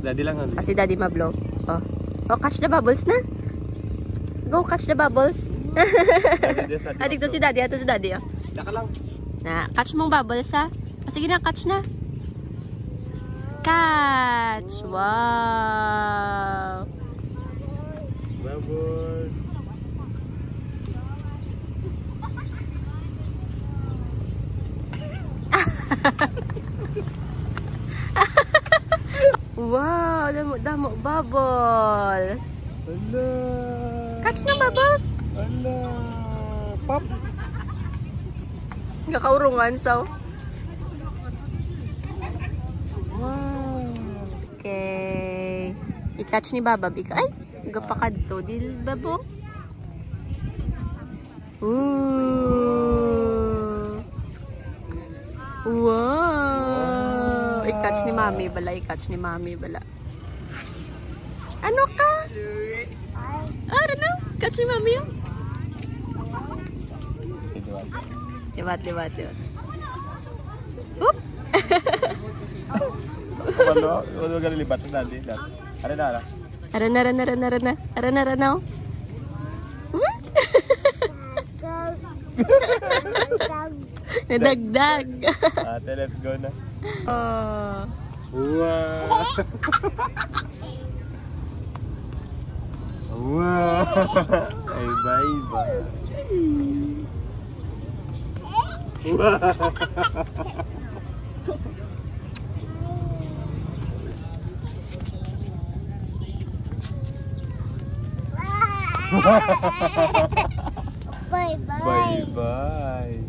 Daddy lang. Si Daddy ma-blow. Oh. Oh, catch the bubbles na. Go, catch the bubbles. Dito si Daddy. Ito si Daddy. Oh. Daka lang. Na, catch mong bubbles ha. Oh, sige na, catch na. Catch! Wow! Bubbles. Wow! Damo bubbles! Ala! Catch na bubbles! Ala! Pop! Kakaurungan so. Wow! Okay. I-catch ni Baba. Ay! Gapakad to. Dil babo. Ooh! Wow! I-catch ni Mami bala. I-catch ni Mami bala. Ano ka? I don't know. Catch ni Mami yun. Libat. Oop! Walo? Walo ka nilibat na Daddy. Ara na. Nadagdag. Ate, let's go na. Oh. Wow! Wow! Ay, iba. Bye bye. Bye-bye.